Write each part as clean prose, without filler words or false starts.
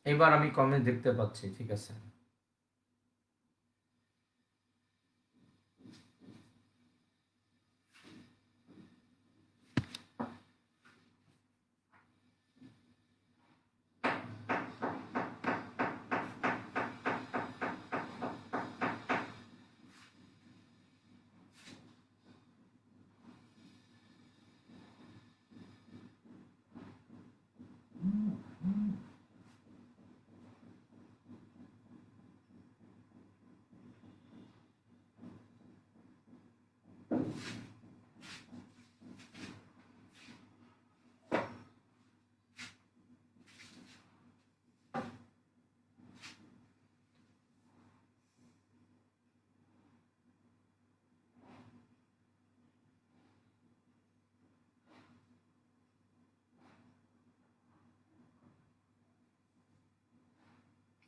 এবার আমি কমেন্ট দেখতে পাচ্ছি, ঠিক আছে।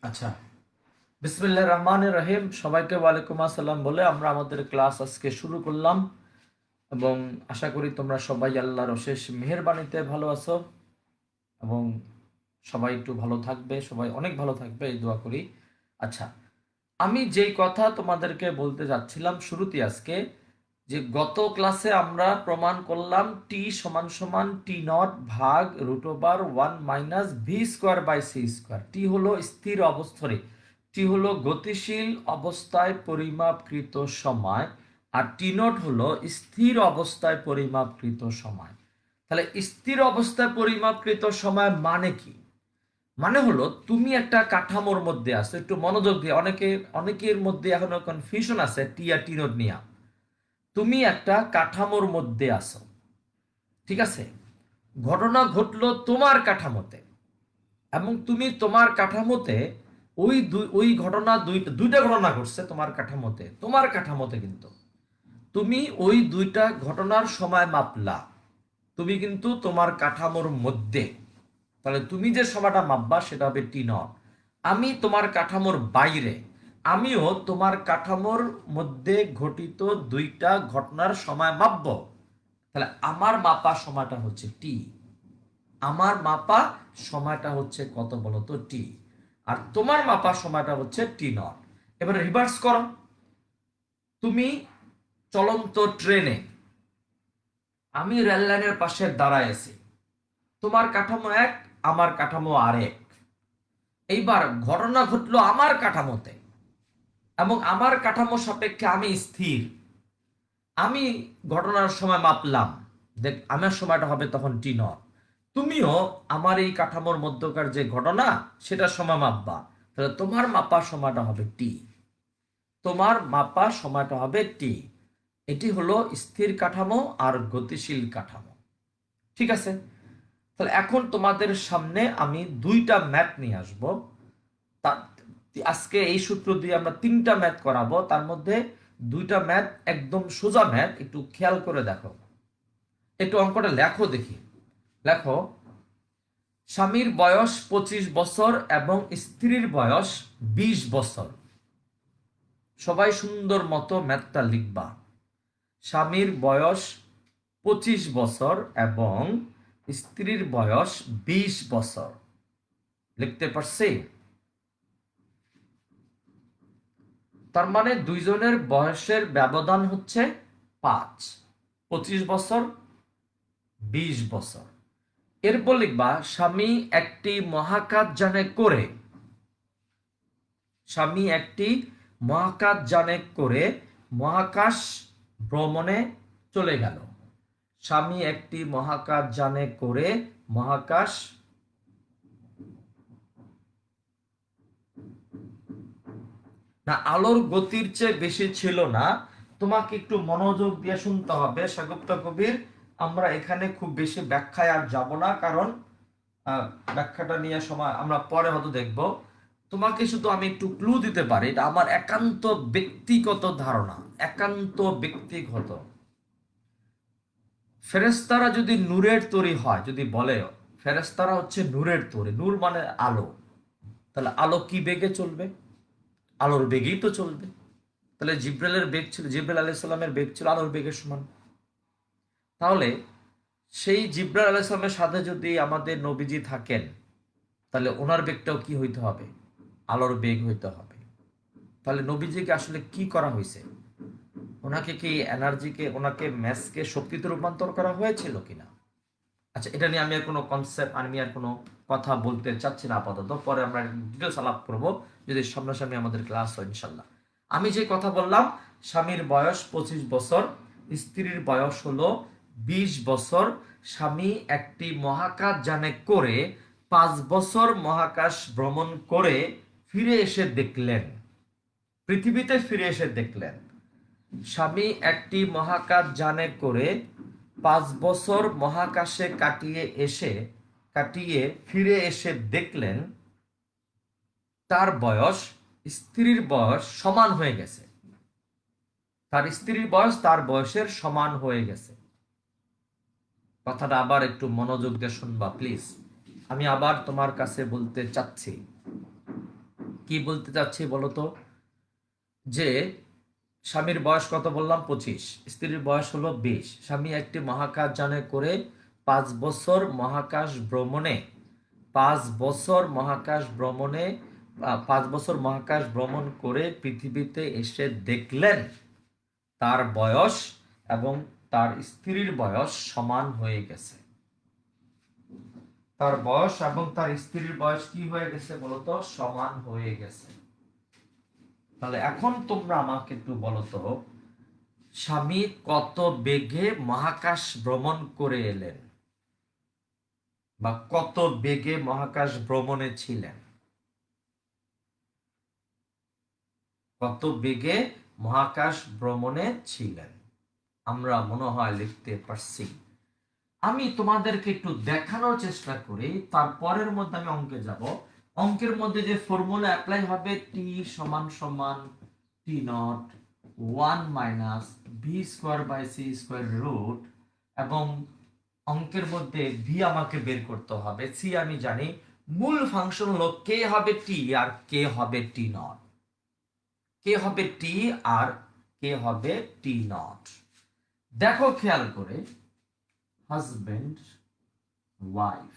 আচ্ছা, বিসমিল্লাহির রহমানির রহিম। সবাইকে ওয়ালাইকুম আসসালাম বলে আমরা আমাদের ক্লাস আজকে শুরু করলাম, এবং আশা করি তোমরা সবাই আল্লাহর অশেষ মেহেরবানিতে ভালো আছো এবং সবাই একটু ভালো থাকবে, সবাই অনেক ভালো থাকবে এই দোয়া করি। আচ্ছা, আমি যেই কথা তোমাদেরকে বলতে যাচ্ছিলাম শুরুতে আজকে, যে গত ক্লাসে আমরা প্রমাণ করলাম টি সমান সমান টি নট ভাগ রুট ওভার 1 - v² / c²। টি হলো স্থির অবস্থায়, টি হলো গতিশীল অবস্থায় পরিমাপকৃত সময়, আর টি নট হলো স্থির অবস্থায় পরিমাপকৃত সময়। তাহলে স্থির অবস্থায় পরিমাপকৃত সময় মানে কি? মানে হলো তুমি একটা কাঠামোর মধ্যে আছো, একটু মনোযোগ দিয়ে, অনেকের মধ্যে এখনো কনফিউশন আছে টি আর টি নোট নিয়ে। তুমি একটা কাঠামোর মধ্যে আছো, ঠিক আছে? ঘটনা ঘটলো তোমার কাঠামোতে, এবং তুমি তোমার কাঠামোতে ওই ঘটনা দুইটা ঘটনা ঘটছে তোমার কাঠামোতে কিন্তু তুমি ওই দুইটা ঘটনার সময় মাপলা। তুমি কিন্তু তোমার কাঠামোর মধ্যে, তাহলে তুমি যে সময়টা মাপবা সেটা হবে টি নট। আমি তোমার কাঠামোর বাইরে, আমিও তোমার কাঠামোর মধ্যে ঘটিত দুইটা ঘটনার সময় মাপব। তাহলে আমার মাপা সময়টা হচ্ছে টি। আমার মাপা সময়টা হচ্ছে কত বলতো? টি। আর তোমার মাপা সময়টা হচ্ছে টি নট। এবার রিভার্স করো। তুমি চলন্ত ট্রেনে, আমি রেল লাইনের পাশে দাঁড়ায় আছি, তোমার কাঠামো এক, আমার কাঠামো আরেক। এইবার ঘটনা ঘটলো আমার কাঠামোতে, এবং আমার কাঠামো সাপেক্ষে আমি স্থির। আমি ঘটনার সময় মাপলাম, দেখ আমার সময়টা হবে তখন টি নট। তুমিও আমার এই কাঠামোর মধ্যকার যে ঘটনা সেটার সময় মাপবা, তাহলে তোমার মাপার সময়টা হবে টি। তোমার মাপা সময়টা হবে টি। এটি হলো স্থির কাঠামো আর গতিশীল কাঠামো, ঠিক আছে? তাহলে এখন তোমাদের সামনে আমি দুইটা ম্যাথ নিয়ে আসবো। আজকে এই সূত্র দিয়ে আমরা তিনটা ম্যাথ করাবো, তার মধ্যে দুইটা ম্যাথ একদম সোজা ম্যাথ, একটু খেয়াল করে দেখো, একটু অঙ্কটা লেখো দেখি। লেখো, স্বামীর বয়স 25 বছর এবং স্ত্রীর বয়স 20 বছর। সবাই সুন্দর মতো ম্যাথটা লিখবা। স্বামীর বয়স 25 বছর এবং স্ত্রীর বয়স 20 বছর। লিখতে পারছি? তার মানে দুইজনের বয়সের ব্যবধান হচ্ছে 5। 25 বছর, 20 বছর। এরপর লিখবা, স্বামী একটি মহাকাশযানে করে, স্বামী একটি মহাকাশযানে করে মহাকাশ ভ্রমণে চলে গেল। স্বামী একটি মহাকাশযানে করে মহাকাশ না, আলোর গতির চেয়ে বেশি ছিল না। তোমাকে একটু মনোযোগ দিয়ে শুনতে হবে স্বাগত কবির। আমরা এখানে খুব বেশি ব্যাখ্যায় আর যাব না, কারণ ব্যাখ্যাটা নিয়ে সময় আমরা পরে হয়তো দেখব। তোমাকে শুধু আমি একটু ক্লু দিতে পারি, এটা আমার একান্ত ব্যক্তিগত ধারণা, একান্ত ব্যক্তিগত। ফেরেশতারা যদি নূরের তৈরি হয়, যদি বলে ফেরেশতারা হচ্ছে নূরের তৈরি, নূর মানে আলো, তাহলে আলো কি বেগে চলবে? আলোর বেগেই তো চলবে। তাহলে জিব্রাইলের বেগ ছিল, জিব্রাইল আলাইহিস সালামের বেগ ছিল আলোর বেগের সমান। তাহলে সেই জিব্রাইল আলাইহিস সালামের সাথে যদি আমাদের নবীজি থাকেন, তাহলে ওনার বেগটাও কি হইতে হবে? আলোর বেগ হইতে হবে। তাহলে নবীজিকে আসলে কি করা হয়েছে? ওনাকে কি এনার্জিকে, ওনাকে ম্যাসকে শক্তিতে রূপান্তর করা হয়েছিল কিনা? আচ্ছা, এটা নিয়ে আমি আর কোনো কনসেপ্ট, আমি আর কোনো কথা বলতে চাচ্ছি না আপাতত, পরে আমরা ডিটেলস আলাপ করব যদি সামনাসামনি আমাদের ক্লাস হয় ইনশাল্লাহ। আমি যে কথা বললাম, স্বামীর বয়স 25 বছর, স্ত্রীর বয়স হলো 20 বছর। স্বামী একটি মহাকাশ যানে করে 5 বছর মহাকাশ ভ্রমণ করে ফিরে এসে দেখলেন, পৃথিবীতে ফিরে এসে দেখলেন, স্বামী একটি মহাকাশ যানে করে 5 বছর মহাকাশে কাটিয়ে ফিরে এসে দেখলেন তার বয়স স্ত্রীর বয়স সমান হয়ে গেছে। তার স্ত্রীর বয়স তার বয়সের সমান হয়ে গেছে। কথাটা আবার একটু মনোযোগ দিয়ে শুনবা প্লিজ। আমি আবার তোমার কাছে বলতে চাচ্ছি, কি বলতে চাচ্ছি বলতো, যে স্বামীর বয়স কত বললাম? 25, স্ত্রীর বয়স হলো 20। স্বামী একটি মহাকাশ যানে করে 5 বছর মহাকাশ ভ্রমণে 5 বছর মহাকাশ ভ্রমণে 5 বছর মহাকাশ ভ্রমণ করে পৃথিবীতে এসে দেখলেন তার বয়স এবং তার স্ত্রীর বয়স সমান হয়ে গেছে। তার বয়স এবং তার স্ত্রীর বয়স কি হয়ে গেছে বলতো? সমান হয়ে গেছে। তাহলে এখন তোমরা আমাকে একটু বলো তো, স্বামী কত বেগে মহাকাশ ভ্রমণ করে এলেন, বা কত বেগে মহাকাশ ভ্রমণে ছিলেন? কত বেগে মহাকাশ ভ্রমণে ছিলেন? আমরা মনে হয় লিখতে পারছি। আমি তোমাদেরকে একটু দেখানোর চেষ্টা করি, তারপরের মধ্যে আমি অঙ্কে যাব। অঙ্কের মধ্যে যে ফর্মুলা অ্যাপ্লাই হবে, টি সমান সমান টি নট 1 - v²/c², এবং অঙ্কের মধ্যে ভি আমাকে বের করতে হবে, সি আমি জানি। মূল ফাংশন হলো কে হবে টি আর কে হবে টি নট, কে হবে টি আর কে হবে টি নট। দেখো খেয়াল করে, হাজবেন্ড ওয়াইফ,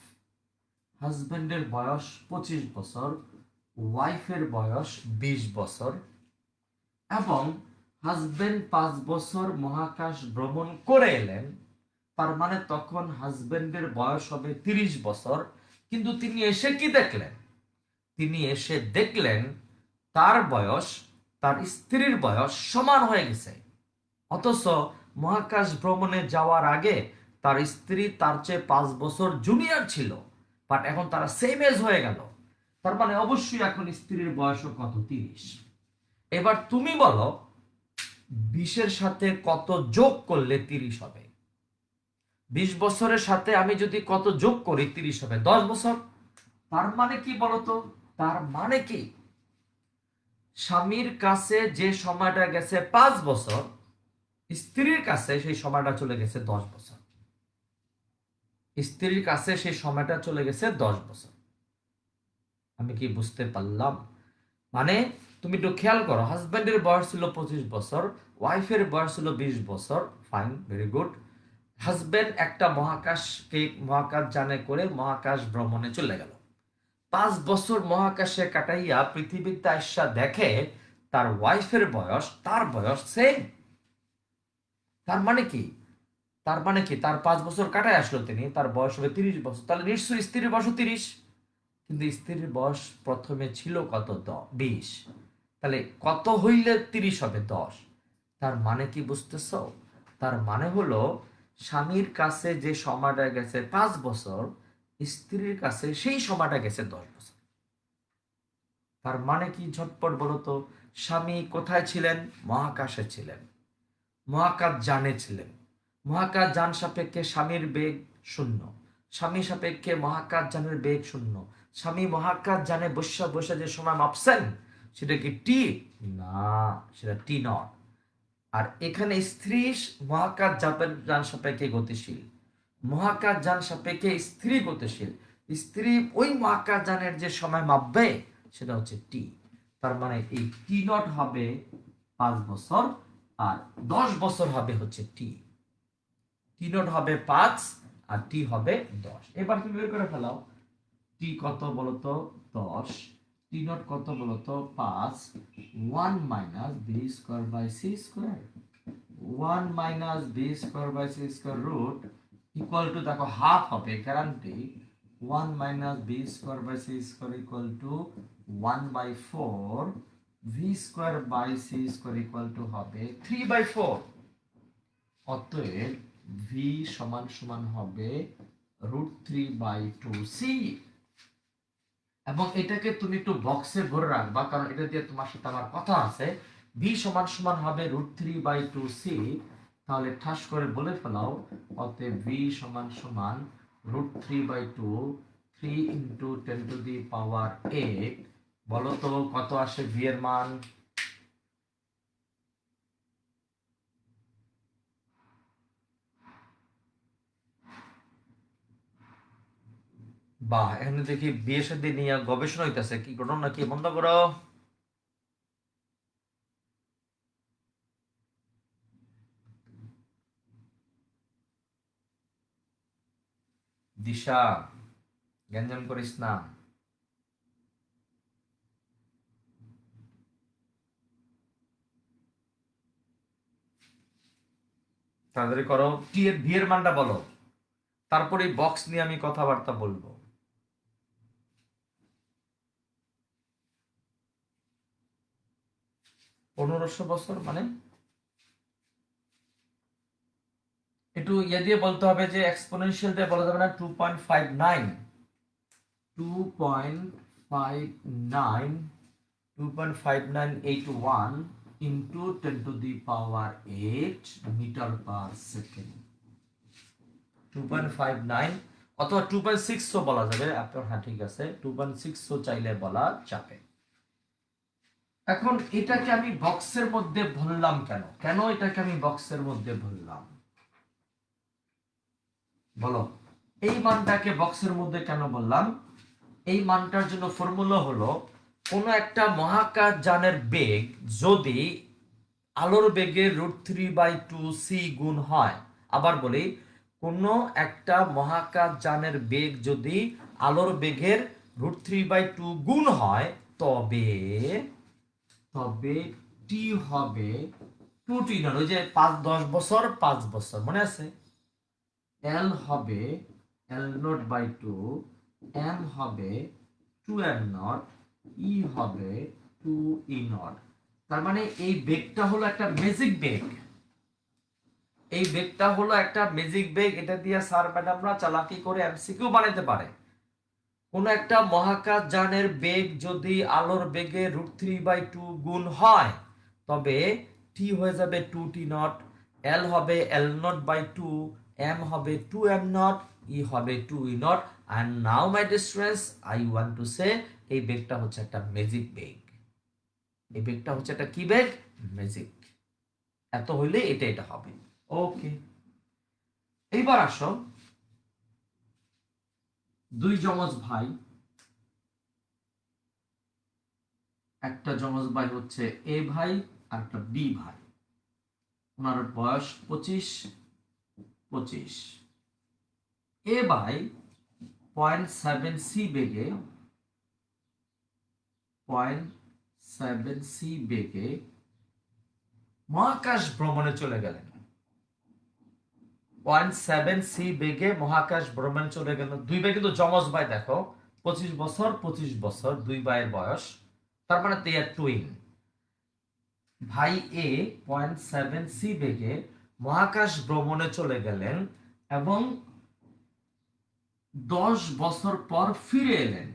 হাজবেন্ডের বয়স 25 বছর, ওয়াইফের বয়স 20 বছর, এবং হাজবেন্ড 5 বছর মহাকাশ ভ্রমণ করে এলেন। তার মানে তখন হাজবেন্ডের বয়স হবে 30 বছর। কিন্তু তিনি এসে কি দেখলেন? তিনি এসে দেখলেন তার বয়স তার স্ত্রীর বয়স সমান হয়ে গেছে। অথচ মহাকাশ ভ্রমণে যাওয়ার আগে তার স্ত্রী তার চেয়ে 5 বছর জুনিয়র ছিল, বাট এখন তারা সেম এজ হয়ে গেল। তার মানে অবশ্যই এখন স্ত্রীর বয়সও কত? 30। এবার তুমি বলো, 20-এর সাথে কত যোগ করলে 30 হবে? 20 বছরের সাথে আমি যদি কত যোগ করি 30 হবে 10 বছর। তার মানে কি বলতো? তার মানে কি, স্বামীর কাছে যে সময়টা গেছে 5 বছর, স্ত্রীর কাছে সেই সময়টা চলে গেছে 10 বছর। স্ত্রীর কাছে সেই সময়টা চলে গেছে 10 বছর। আমি কি বুঝতে পারলাম? মানে তুমি একটু খেয়াল করো, হাজব্যান্ডের বয়স ছিল 25 বছর, ওয়াইফের বয়স ছিল 20 বছর। Fine, very good. হাজব্যান্ড একটা মহাকাশ যানে করে মহাকাশ ভ্রমণে চলে গেল। 5 বছর মহাকাশে কাটাইয়া পৃথিবীতে আইসা দেখে তার ওয়াইফের বয়স তার বয়স সেম। তার মানে কি? তার মানে কি, তার 5 বছর কাটায় আসলো তিনি, তার বয়স হবে 30 বছর। তাহলে নিশ্চয়ই স্ত্রীর বয়স 30। কিন্তু স্ত্রীর বয়স প্রথমে ছিল কত? 20। তাহলে কত হইলে 30 হবে? 10। তার মানে কি বুঝতেছ? তার মানে হলো স্বামীর কাছে যে সময়টা গেছে 5 বছর, স্ত্রীর কাছে সেই সময়টা গেছে 10 বছর। তার মানে কি ঝটপট বলো তো? স্বামী কোথায় ছিলেন? মহাকাশে ছিলেন, মহাকাশ যানে ছিলেন। মহাকাশ যান সাপেক্ষে স্বামীর বেগ 0, স্বামী সাপেক্ষে মহাকাশ যানের বেগ 0। স্বামী মহাকাশ যানে বসে বসে যে সময় মাপছেন সেটা কি টি? না, সেটা টি নট। আর এখানে স্ত্রী মহাকাশ যান সাপেক্ষে গতিশীল, মহাকাশ যান সাপেক্ষে স্ত্রী গতিশীল। স্ত্রী ওই মহাকাশ যানের যে সময় মাপবে সেটা হচ্ছে টি। তার মানে এই টি নট হবে 5 বছর, আর 10 বছর হবে হচ্ছে টি। টি নট হবে 5 আর টি হবে 10। এবার তুমি বের করে ফেলাও, টি কত বলতো 10, টি নট কত বলতো 5, 1 minus B square by C square, 1 minus B square by C square root equal to দেখো হাফ হবে guarantee 1 minus B square by C square equal to 1/4, V square by C square equal to হবে 3/4। অতএব V সমান সমান হবে √3/2c। এবং এটাকে তুমি একটু বক্সে ভরে রাখবা, কারণ এটা দিয়ে তোমার সাথে আমার কথা আছে। ভি সমান সমান হবে √3/2c, তাহলে ঠাস করে বলে ফেলাও। অতএব ভি সমান সমান √3/2, 3 × 10⁸। বলো তো কত আসে ভি এর মান? বাহ, এখানে দেখি বিয়ে শাদী নিয়ে গবেষণা হইতাছে, কি ঘটনা কি? বন্ধ করো। দিশা, গ্যাঞ্জাম করিস না। তাড়াতাড়ি করো, টি এর ভি এর মানটা বলো, তারপরে বক্স নিয়ে আমি কথাবার্তা বলবো। 1500 বছর মানে একটু ইয়ে দিয়ে বলতে হবে, যে এক্সপোনেনশিয়াল দিয়ে বলা যাবে না? 2.59, 2.59, 2.5981 ইন্টু 10⁸ মিটার পার সেকেন্ড। 2.59 অথবা 2.6 বলা যাবে আপনার। হ্যাঁ ঠিক আছে, 2.6 চাইলে বলা যাবে। এখন এটাকে আমি বক্সের মধ্যে ভরলাম কেন? কেন এটাকে আমি বক্সের মধ্যে ভরলাম বলো? এই মানটাকে বক্সের মধ্যে কেন বললাম? এই মানটার জন্য ফর্মুলা হলো, কোন একটা মহাকাশ যানের বেগ যদি আলোর বেগের √3/2c গুণ হয়। আবার বলি, কোন একটা মহাকাশ যানের বেগ যদি আলোর বেগের √3/2 গুণ হয়, তবে তবে টি হবে 2t নট। ওই যে 5-10 বছর 5 বছর মনে আছে? এল হবে L0/2, এম হবে 2m0, ই হবে 2e0। তার মানে এই বেগটা হলো একটা ম্যাজিক বেগ। এই বেগটা হলো একটা ম্যাজিক বেগ। এটা দিয়ে স্যার ম্যাডামরা চালাকি করে এমসিকিউ বানাতে পারে। কোন একটা মহাকাশ যানের বেগ যদি আলোর বেগে √3/2 গুণ হয়, তবে টি হয়ে যাবে 2t0, এল হবে L0/2, এম হবে 2m0, ই হবে 2e0। and now my dear students, I want to say এই বেগটা হচ্ছে একটা ম্যাজিক বেগ। এই বেগটা হচ্ছে একটা কি বেগ? ম্যাজিক। এত হইলে এটা এটা হবে। ওকে, এইবার আসো, দুই যমজ ভাই, একটা যমজ ভাই হচ্ছে এ ভাই আর একটা বি ভাই। ওনার বয়স 25। এ ভাই 0.7c বেগে 0.7c বেগে মহাকাশ ভ্রমণে চলে গেলেন। 0.7c বেগে মহাকাশ ভ্রমণে চলে গেল। দুই ভাই কিন্তু যমজ ভাই, দেখো 25 বছর দুই ভাইয়ের বয়স, তার মানে they are twin। ভাই এ 0.7c বেগে মহাকাশ ভ্রমণে চলে গেলেন এবং 10 বছর পর ফিরে এলেন।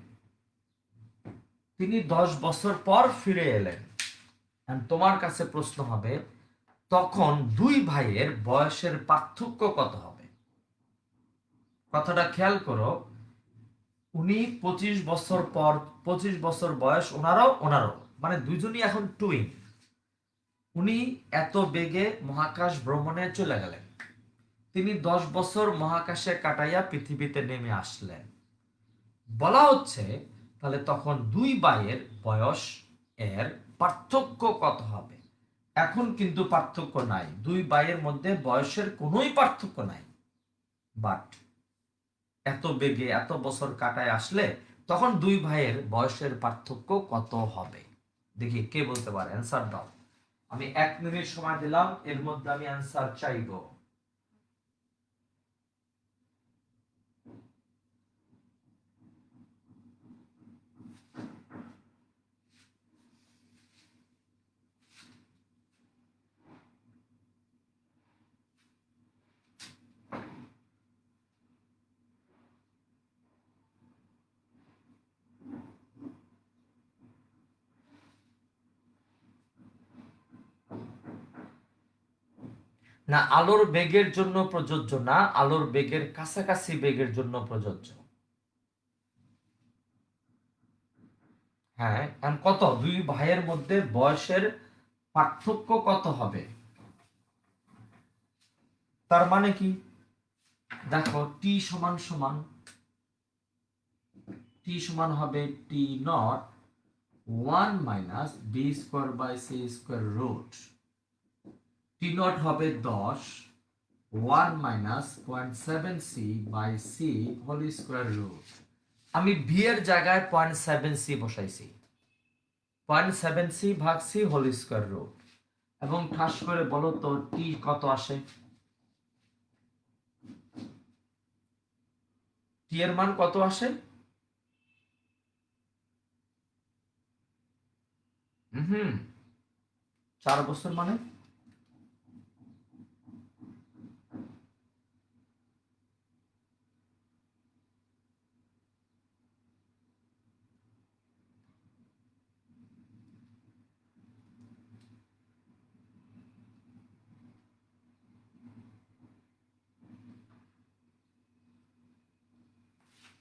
তিনি 10 বছর পর ফিরে এলেন। তোমার কাছে প্রশ্ন হবে, তখন দুই ভাইয়ের বয়সের পার্থক্য কত হবে? কথাটা খেয়াল করো। উনি 25 বছর পর, 25 বছর বয়স ওনারও, মানে দুইজনই এখন টুইন। উনি এত বেগে মহাকাশ ভ্রমণে চলে গেলেন। তিনি 10 বছর মহাকাশে কাটাইয়া পৃথিবীতে নেমে আসলেন। বলা হচ্ছে তাহলে তখন দুই ভাইয়ের বয়স এর পার্থক্য কত হবে? এখন কিন্তু পার্থক্য নাই, দুই ভাইয়ের মধ্যে বয়সের কোনোই পার্থক্য নাই। বাট এত বেগে এত বছর কাটায় আসলে তখন দুই ভাইয়ের বয়সের পার্থক্য কত হবে? দেখি কে বলতে পারে, অ্যান্সার দাও। আমি 1 মিনিট সময় দিলাম, এর মধ্যে আমি অ্যান্সার চাইবো। না, আলোর বেগের জন্য প্রযোজ্য না, আলোর বেগের কাছাকাছি বেগের জন্য প্রযোজ্য। হ্যাঁ, এখন কত দুই ভাইয়ের মধ্যে বয়সের পার্থক্য কত হবে? তার মানে কি, দেখো টি সমান সমান টি সমান হবে T naught 1 - b² / c² root. T naught হবে 10, 1 - 0.7c/c² রুট। আমি বি এর জায়গায় 0.7c বসাইছি, 0.7c ভাগ c হোল স্কয়ার রুট। এবং ঠাস করে বলো তো টি কত আসে? টি এর মান কত আসে? হুম 4 বছর মানে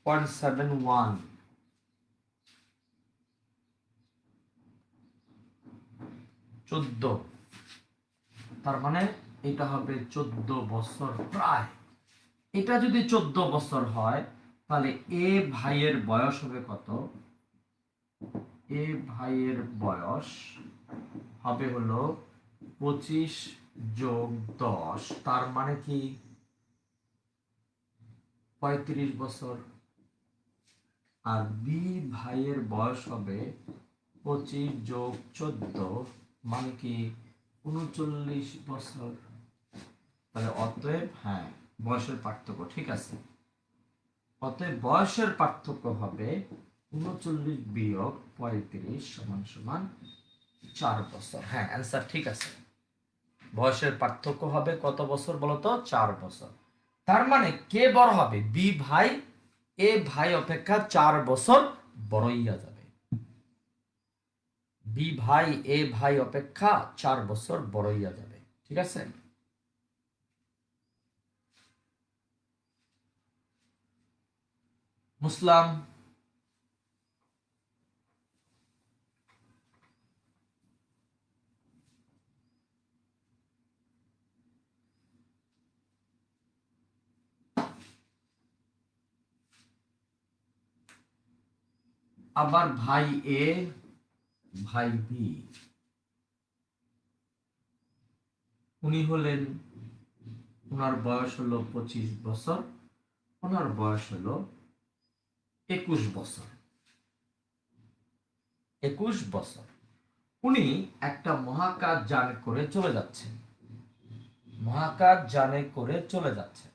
পয়েন্ট 71, 14। তার মানে এটা হবে 14 বছর প্রায়। এটা যদি 14 বছর হয় তাহলে এ ভাইয়ের বয়স হবে কত? এ ভাইয়ের বয়স হবে হলো 25 + 10, তার মানে কি 35 বছর। আর বি ভাইয়ের বয়স হবে 25 + 14, মানে কি 39 বছর। তাহলে অতএব হ্যাঁ, বয়সের পার্থক্য ঠিক আছে। অতএব বয়সের পার্থক্য হবে 39 - 35 = 4 বছর। হ্যাঁ, অ্যান্সার ঠিক আছে। বয়সের পার্থক্য হবে কত বছর বলতো? 4 বছর। তার মানে কে বড় হবে? বি ভাই এ ভাই অপেক্ষা 4 বছর বড় হইয়া যাবে। বি ভাই এ ভাই অপেক্ষা 4 বছর বড় হইয়া যাবে, ঠিক আছে। মুসলাম, আবার ভাই এ ভাই বি, উনি হলেন, ওনার বয়স হলো 25 বছর, ওনার বয়স হলো 21 বছর। 21 বছর। উনি একটা মহাকাশ যানে করে চলে যাচ্ছেন, মহাকাশ যানে করে চলে যাচ্ছেন।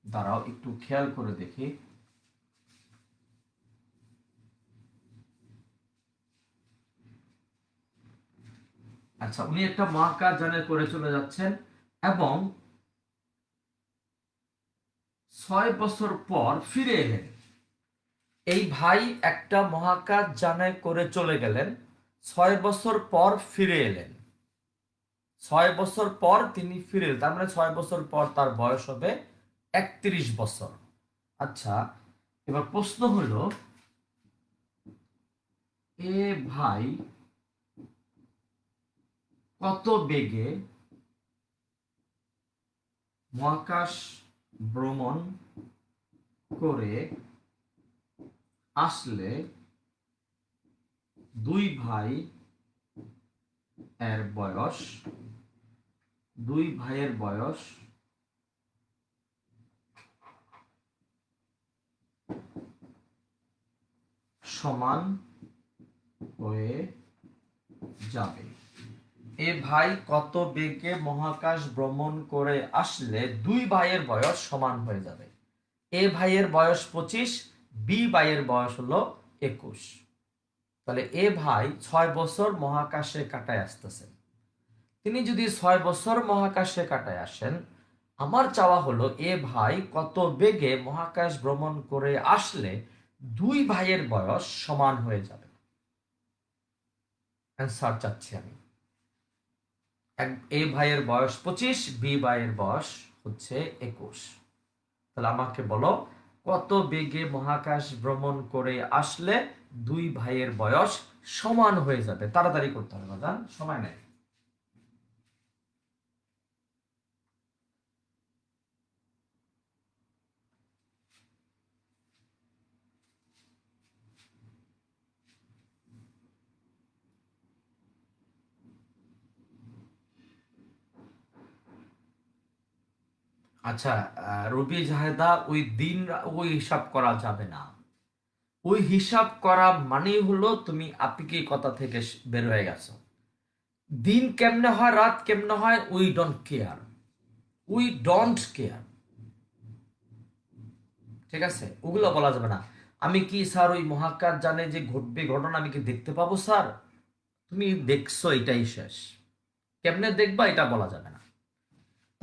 দাঁড়াও একটু খেয়াল করে দেখি। আচ্ছা, উনি একটা মহাকাশ যানে করে চলে যাচ্ছেন এবং 6 বছর পর ফিরে এলেন। এই ভাই একটা মহাকাশ যানে করে চলে গেলেন, 6 বছর পর ফিরে এলেন। 6 বছর পর তিনি ফিরে এলেন, তার মানে 6 বছর পর তার বয়স হবে 31 বছর। আচ্ছা, এবার প্রশ্ন হলো এ ভাই কত বেগে মহাকাশ ভ্রমণ করে আসলে দুই ভাই এর বয়স, দুই ভাইয়ের বয়স সমান হয়ে যাবে। এ ভাই কত বেগে মহাকাশ ভ্রমণ করে আসলে দুই ভাইয়ের বয়স সমান হয়ে যাবে। এ ভাইয়ের বয়স 25, বি ভাইয়ের বয়স হলো 21। তাহলে এ ভাই 6 বছর মহাকাশে কাটায় আসতেছেন। তিনি যদি 6 বছর মহাকাশে কাটায় আসেন, আমার চাওয়া হলো এ ভাই কত বেগে মহাকাশ ভ্রমণ করে আসলে দুই ভাইয়ের বয়স সমান হয়ে যাবে। অ্যান্সার চাচ্ছি আমি। এ ভাইয়ের বয়স 25, বি ভাইয়ের বয়স হচ্ছে 21। তাহলে আমাকে বলো কত বেগে মহাকাশ ভ্রমণ করে আসলে দুই ভাইয়ের বয়স সমান হয়ে যাবে। তাড়াতাড়ি করতে হবে বাজান, সময় নেই। আচ্ছা, রবি জাহেদা, ওই দিন ওই হিসাব করা যাবে না। ওই হিসাব করা মানেই হলো তুমি আপিকি কথা থেকে বের হয়ে গেছো। দিন কেমনে হয়, রাত কেমনে হয়, we don't care, we don't care. ঠিক আছে, ওগুলো বলা যাবে না। আমি কি স্যার ওই মহাকাশ জানে যে ঘটবে ঘটনা আমি কি দেখতে পাবো স্যার? তুমি দেখছো, এটাই শেষ। কেমনে দেখবা এটা বলা যাবে না।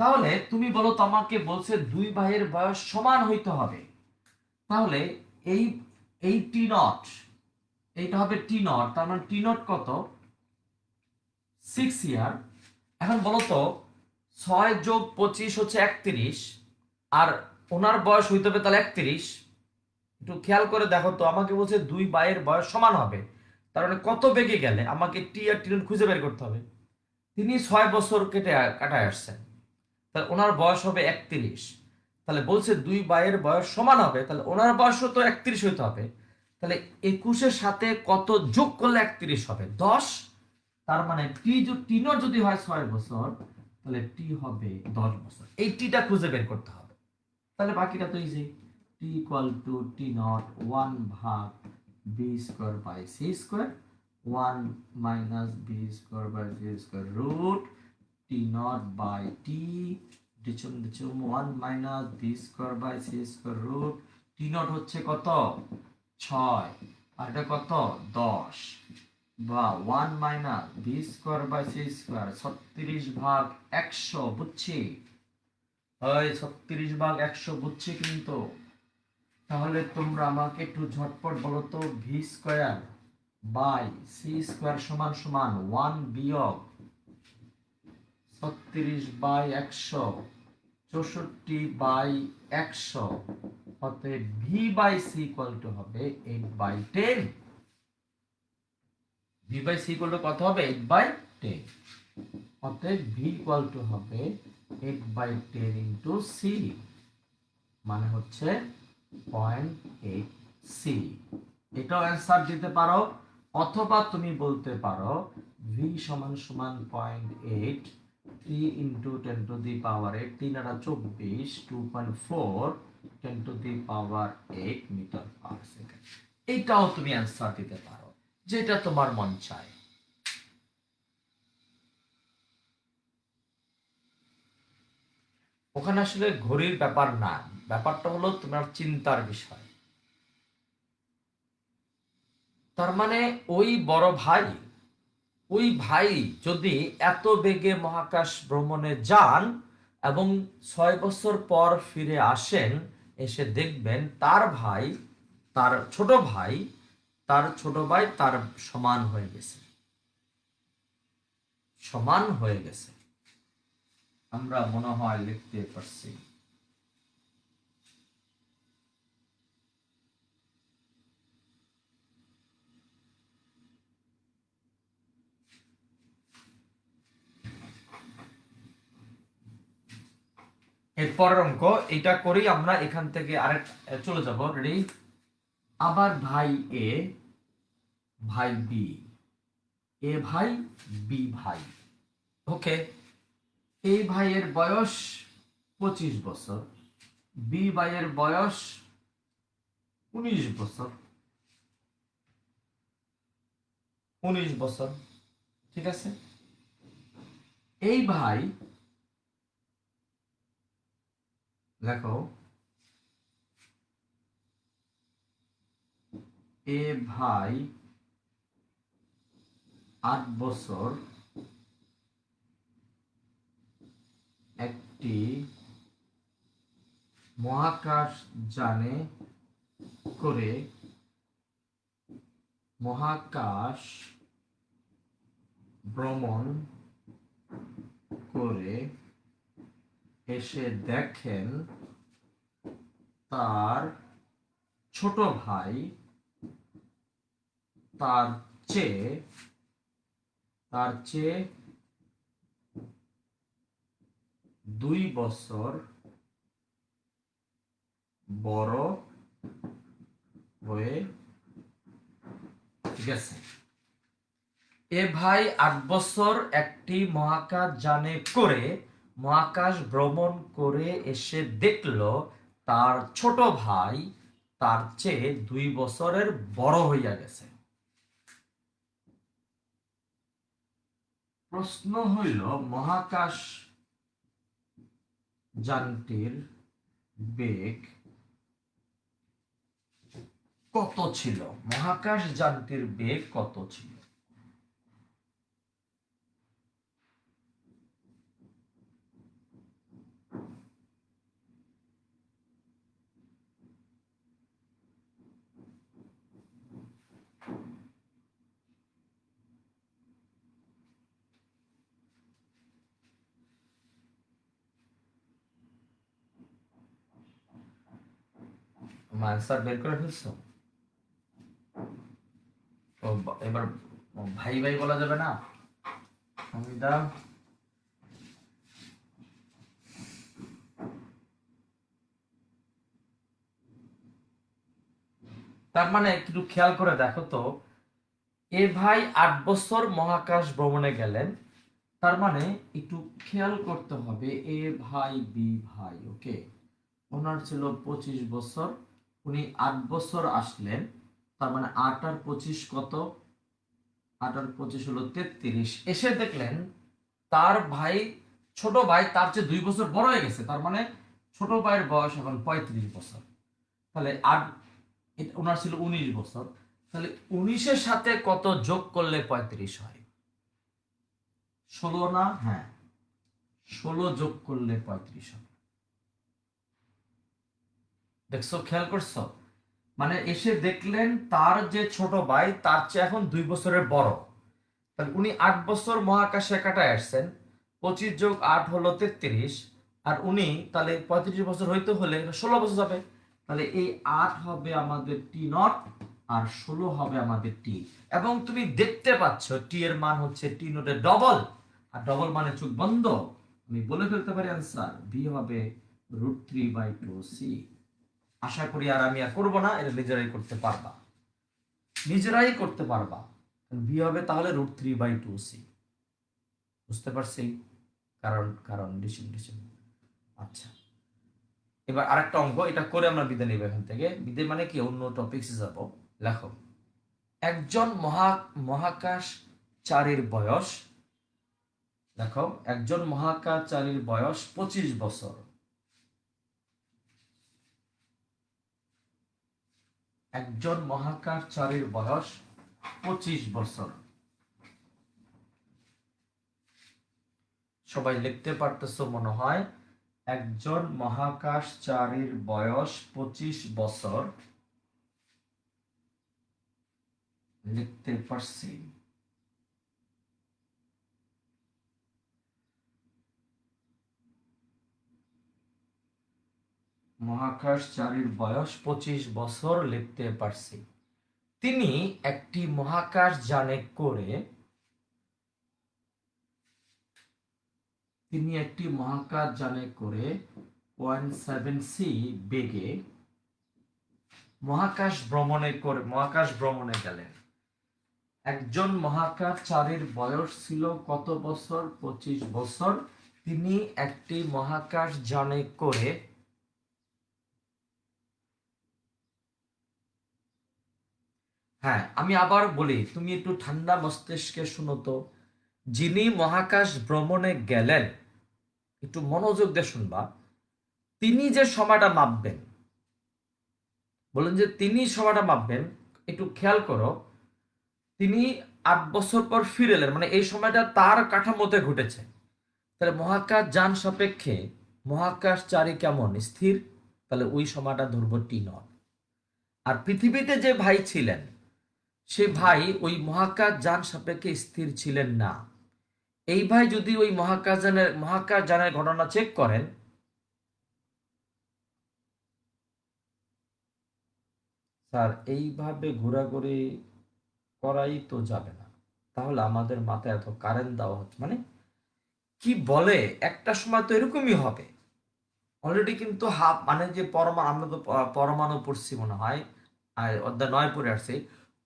তাহলে তুমি বলো, তোমাকে বলছে দুই ভাইয়ের বয়স সমান হইতে হবে। তাহলে এই এই টি নট, এইটা হবে টি নট, তার মানে টি নট কত? 6 ইয়ার। এখন বলো তো 6 যোগ 25 হচ্ছে 31, আর ওনার বয়স হইতে হবে তাহলে 31। একটু খেয়াল করে দেখো তো, আমাকে বলছে দুই ভাইয়ের বয়স সমান হবে, তার মানে কত বেগে গেলে আমাকে টি আর টি নট খুঁজে বের করতে হবে। তিনি 6 বছর কাটায় আসছেন, তাহলে ওনার বয়স হবে 31। তাহলে বলছে দুই ভাইয়ের বয়স সমান হবে, তাহলে ওনার বয়সও তো 31 হইতে হবে। তাহলে 21-এর সাথে কত যোগ করলে 31 হবে? 10। তার মানে টি নট যদি হয় 6 বছর, তাহলে টি হবে 10 বছর। এই টিটা খুঁজে বের করতে হবে। তাহলে বাকিটা তো easy. T equal to T naught 1 ভাগ b square by C square, 1 minus B square by C square root T naught by T ডিচুম ডিচুম 1 minus B square by C square root T naught হচ্ছে কত? 6, আর এটা কত? 10, বা 1 minus B square by C square 36 ভাগ 100, বুঝছি? ওই 36 ভাগ 100 বুঝছি কিন্তু। তাহলে তোমরা আমাকে একটু ঝটপট বলো তো, V square by C square সমান সমান 1 বিয়োগ 36 বাই 100, 64 বাই 100, অতএব V by C equal to হবে 8/10। V by C equal to কত হবে? 8/10। অতএব ভি ইকুয়াল টু হবে 8/10 ইন্টু সি, মানে হচ্ছে 0.8 সি। এটাও অ্যান্সার দিতে পারো, অথবা তুমি বলতে পারো ভি সমান সমান 0.8 T into 10 to the power 8, 3 আর 24, 2.4 10 to the power 8 metre per second. এইটাও তুমি অ্যান্সার দিতে পারো, যেটা তোমার মন চায়। ওখানে আসলে ঘড়ির ব্যাপার না, ব্যাপারটা হলো তোমার চিন্তার বিষয়। তার মানে ওই বড় ভাই, ওই ভাই যদি এত বেগে মহাকাশ ভ্রমণে যান এবং 6 বছর পর ফিরে আসেন, এসে দেখবেন তার ভাই, তার ছোট ভাই, তার ছোট ভাই তার সমান হয়ে গেছে, সমান হয়ে গেছে। আমরা মনে হয় লিখতে পারছি। এরপর অঙ্ক এটা করেই আমরা এখান থেকে আরেক চলে যাব। রেডি? আবার ভাই এ, ভাই বি, এ ভাই বি ভাই, ওকে। এ ভাইয়ের বয়স 25 বছর, বি ভাইয়ের বয়স 19 বছর, 19 বছর, ঠিক আছে। এই ভাই, দেখো, এ ভাই 8 বছর একটি মহাকাশ যানে করে মহাকাশ ভ্রমণ করে এসে দেখেন তার ছোট ভাই তার চেয়ে 2 বছর বড় হয়ে গেছে। এ ভাই 8 বছর একটি মহাকাশ যানে করে মহাকাশ ভ্রমণ করে এসে দেখলো তার ছোট ভাই তার চেয়ে 2 বছরের বড় হইয়া গেছে। প্রশ্ন হইল, মহাকাশ যানটির বেগ কত ছিল? মহাকাশ যানটির বেগ কত ছিল? আনসার বের করে ফেলছো? এবার ভাই ভাই বলা যাবে না? অমিতা, তার মানে একটু খেয়াল করে দেখো তো, এ ভাই 8 বছর মহাকাশ ভ্রমণে গেলেন, তার মানে একটু খেয়াল করতে হবে, এ ভাই বি ভাই, ওকে, ওনার ছিল 25 বছর, উনি 8 বছর আসলেন, তার মানে 8 আর 25 কত? 8 আর 25 হলো 33। এসে দেখলেন তার ভাই, ছোট ভাই তার চেয়ে 2 বছর বড় হয়ে গেছে, তার মানে ছোট ভাইয়ের বয়স এখন 35 বছর। তাহলে ওনার ছিল 19 বছর, তাহলে 19-এর সাথে কত যোগ করলে 35 হয়? 16 না? হ্যাঁ, 16 যোগ করলে 35 হবে। দেখছো, খেয়াল করছো? মানে এসে দেখলেন তার যে ছোট ভাই তার চেয়ে এখন 2 বছরের বড়, তাহলে উনি 8 বছর মহাকাশে কাটায় আসছেন, 25 + 8 হলো 33, আর উনি তাহলে 35 বছর হইতে হলে 16 বছর যাবে, তাহলে এই 8 হবে আমাদের টি নট, আর 16 হবে আমাদের টি। এবং তুমি দেখতে পাচ্ছ টি এর মান হচ্ছে টি নটের ডবল, আর ডবল মানে চোখ বন্ধ, আমি বলে ফেলতে পারি আনসার বি হবে √3/2c। আশা করি আর আমি আর করবো না, এটা নিজেরাই করতে পারবা, নিজেরাই করতে পারবা। বি হবে তাহলে √3/2c। বুঝতে পারছি? কারণ কারণ ডিসিশন ডিসিশন। আচ্ছা, এবার আরেকটা অঙ্ক, এটা করে আমরা বিদায় নিব এখান থেকে। বিদায় মানে কি, অন্য টপিকসে যাব। লেখো, একজন মহাকাশচারীর বয়স, দেখো, একজন মহাকাশচারীর বয়স 25 বছর। একজন মহাকাশচারীর বয়স 25 বছর। সবাই লিখতে পারতেছো মনে হয়? একজন মহাকাশচারীর বয়স 25 বছর, লিখতে পারছি? মহাকাশচারীর বয়স 25 বছর, লিখতে পারছি। তিনি একটি মহাকাশ যানে করে তিনি একটি মহাকাশ যানে করে 0.7c বেগে মহাকাশ ভ্রমণে গেলেন। একজন মহাকাশচারীর বয়স ছিল কত বছর? 25 বছর। তিনি একটি মহাকাশ যানে করে, হ্যাঁ আমি আবার বলি, তুমি একটু ঠান্ডা মস্তিষ্কে শুনো তো। যিনি মহাকাশ ভ্রমণে গেলেন, একটু মনোযোগ দিয়ে শুনবা, তিনি যে সময়টা মাপবেন, বলেন যে তিনি সময়টা মাপবেন, একটু খেয়াল করো। তিনি 8 বছর পর ফিরে এলেন, মানে এই সময়টা তার কাঠামোতে ঘটেছে। তাহলে মহাকাশ যান সাপেক্ষে মহাকাশচারী কেমন? স্থির। তাহলে ওই সময়টা ধরবো T0। আর পৃথিবীতে যে ভাই ছিলেন, সে ভাই ওই মহাকাশ যান সাপেক্ষে স্থির ছিলেন না। এই ভাই যদি ওই মহাকাশ যানের ঘটনা চেক করেন, স্যার এইভাবে ঘোরাঘুরি করাই তো যাবে না, তাহলে আমাদের মাথায় এত কারেন্ট দেওয়া হচ্ছে মানে কি বলে, একটা সময় তো এরকমই হবে। অলরেডি কিন্তু হাফ মানে যে পরমাণু, আমরা তো পরমাণু পড়ছি মনে হয়, আর অধ্যায় 9 পড়ে আসছে।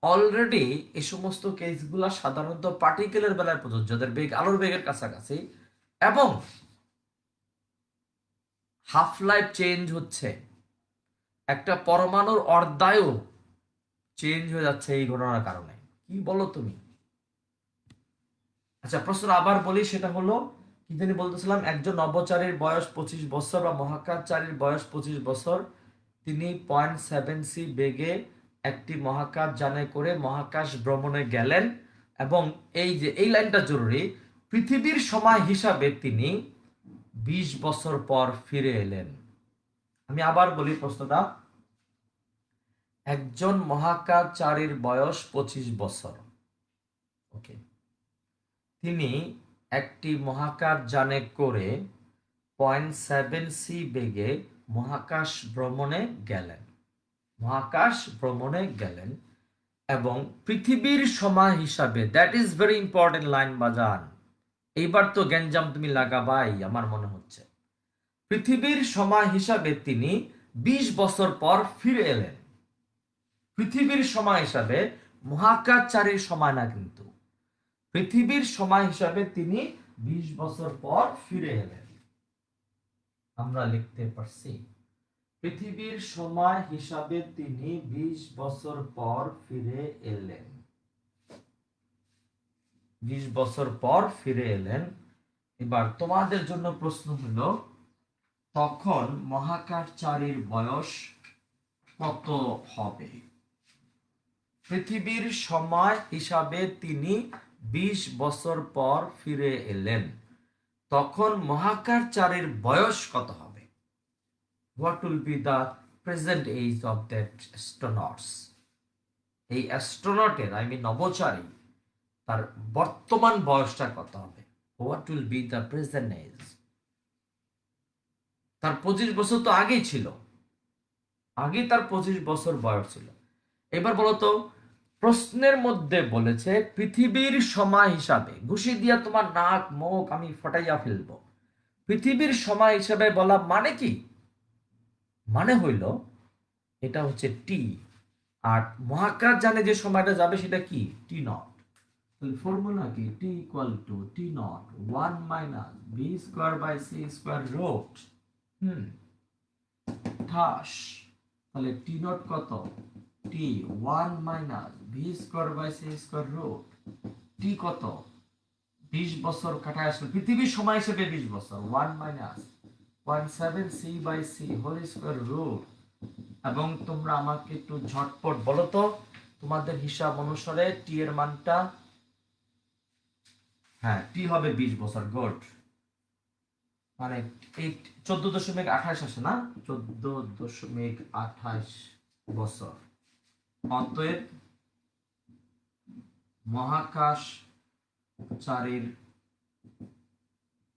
অলরেডি এই সমস্ত কেসগুলা সাধারণত পার্টিকেলের বেলায় প্রযোজ্য, যাদের বেগ আলোর বেগের কাছাকাছি, এবং হাফ লাইফ চেঞ্জ হচ্ছে। একটা পরমাণুর অর্ধায়ু চেঞ্জ হয়ে যাচ্ছে এই ঘটনার কারণে। কি বলো তুমি? আচ্ছা, প্রশ্ন আবার বলি, সেটা হলো কি জানি বলতেছিলাম, একজন নভোচারীর বয়স 25 বছর বা মহাকাশচারীর বয়স 25 বছর। তিনি 0.7 c বেগে একটি মহাকাশ যানে করে মহাকাশ ভ্রমণে গেলেন, এবং এই যে এই লাইনটা জরুরি, পৃথিবীর সময় হিসাবে তিনি 20 বছর পর ফিরে এলেন। আমি আবার বলি প্রশ্নটা, একজন মহাকাশচারীর বয়স 25 বছর, ওকে, তিনি একটি মহাকাশ যানে করে 0.7 c বেগে মহাকাশ ভ্রমণে গেলেন, মহাকাশ ভ্রমণে গেলেন, এবং পৃথিবীর সময় হিসাবে, that is very important line বাজান, এইবার তো গ্যাঞ্জাম তুমি লাগাবাই আমার মনে হচ্ছে। পৃথিবীর সময় হিসাবে তিনি 20 বছর পর ফিরে এলেন। পৃথিবীর সময় হিসাবে, মহাকাশচারীর সময় না কিন্তু, পৃথিবীর সময় হিসাবে তিনি 20 বছর পর ফিরে এলেন। আমরা লিখতে পারছি, পৃথিবীর সময় হিসাবে তিনি 20 বছর পর ফিরে এলেন। 20 বছর পর ফিরে এলেন। এবার তোমাদের জন্য প্রশ্ন হলো, তখন মহাকাশচারীর বয়স কত হবে? পৃথিবীর সময় হিসাবে তিনি 20 বছর পর ফিরে এলেন, তখন মহাকাশচারীর বয়স কত হবে? What will be the present age of that astronauts? এই অ্যাস্ট্রোনটের, আই মিন নভোচারী, তার বর্তমান বয়সটা কত হবে? What will be the present age? তার 25 বছর তো আগেই ছিল, আগে তার 25 বছর বয়স ছিল। এবার বলতো, প্রশ্নের মধ্যে বলেছে পৃথিবীর সময় হিসাবে, ঘুষি দিয়া তোমার নাক মুখ আমি ফটাইয়া ফেলবো। পৃথিবীর সময় হিসাবে বলা মানে কি? মানে হইল এটা হচ্ছে টি, আর মহাকাশ জানে যে সময়টা যাবে সেটা কি? T0। তাহলে ফর্মুলা কি? T equal to T0 1 minus B square by C square root ঠাস। তাহলে T0 কত? T 1 minus v square by C square root T কত? 20 বছর কাটায় আসলে পৃথিবীর সময় হিসেবে 20 বছর, 1 minus 0.7 c by C whole square root. এবং তোমরা আমাকে একটু ঝটপট বলো তো, তোমাদের হিসাব অনুসারে টি এর মানটা, হ্যাঁ টি হবে 20 বছর, গুড। মানে এই 14.28 আসে না, 14.28 বছর। অতএব মহাকাশচারীর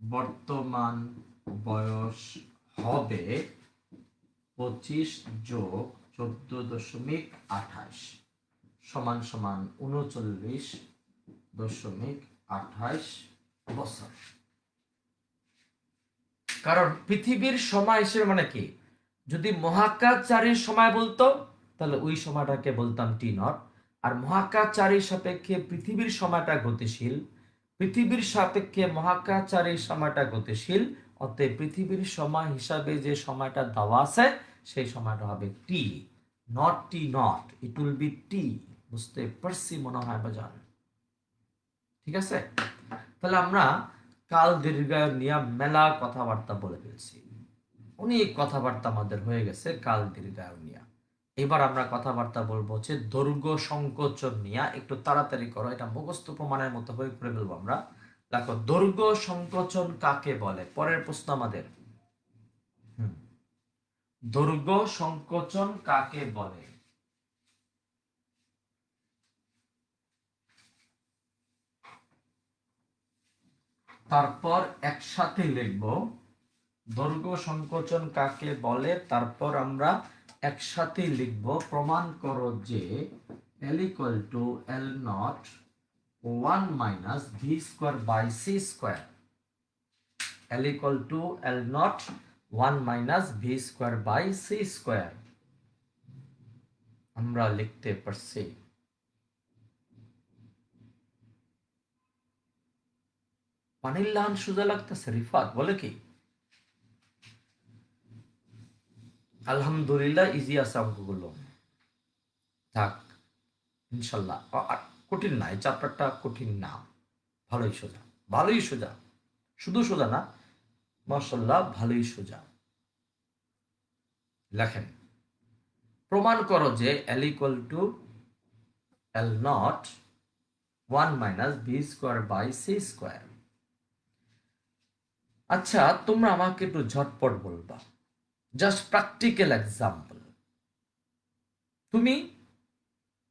বর্তমান বয়স হবে 25 যোগ 14.28 সমান সমান 39.28 বছর। কারণ পৃথিবীর সময় হিসেবে মানে কি, যদি মহাকাশচারীর সময় বলতো তাহলে ওই সময়টাকে বলতাম T0, আর মহাকাশচারীর সাপেক্ষে পৃথিবীর সময়টা গতিশীল, পৃথিবীর সাপেক্ষে মহাকাশচারীর সময়টা গতিশীল, অতএব পৃথিবীর সময় হিসাবে যে সময়টা দেওয়া আছে সেই সময়টা হবে T, naught T naught, it will be T. বুঝতে পারছি মনে হয় বাজান? ঠিক আছে, তাহলে আমরা কাল দীর্ঘায়ু নিয়ে মেলা কথাবার্তা বলে ফেলছি, অনেক কথাবার্তা আমাদের হয়ে গেছে কাল দীর্ঘায়ু নিয়ে। এবার আমরা কথাবার্তা বলবো হচ্ছে দৈর্ঘ্য সংকোচন নিয়ে। একটু তাড়াতাড়ি করো, এটা মুখস্থ প্রমাণের মতো হয়ে করে ফেলবো আমরা। দেখো, দৈর্ঘ্য সংকোচন কাকে বলে? পরের প্রশ্ন আমাদের, দৈর্ঘ্য সংকোচন কাকে বলে? তারপর একসাথে লিখব দৈর্ঘ্য সংকোচন কাকে বলে, তারপর আমরা একসাথে লিখব প্রমাণ করো যে L = L0 1 - v² by c²। L = L0 1 - v² by c²। আমরা লিখতে পারছি। পানির লাহান সোজা লাগতেছে রিফাত বলে কি? আলহামদুলিল্লাহ, ইজি আছে অঙ্কগুলো। থাক ইনশাল্লাহ, কঠিন না, এই চ্যাপ্টারটা কঠিন না, ভালোই সোজা, ভালোই সোজা, শুধু সোজা না, মাশাআল্লাহ ভালোই সোজা। লেখেন, প্রমাণ করো যে L = L0 1 - v² by c²। আচ্ছা, তোমরা আমাকে একটু ঝটপট বলবা, জাস্ট প্র্যাকটিক্যাল এক্সাম্পল। তুমি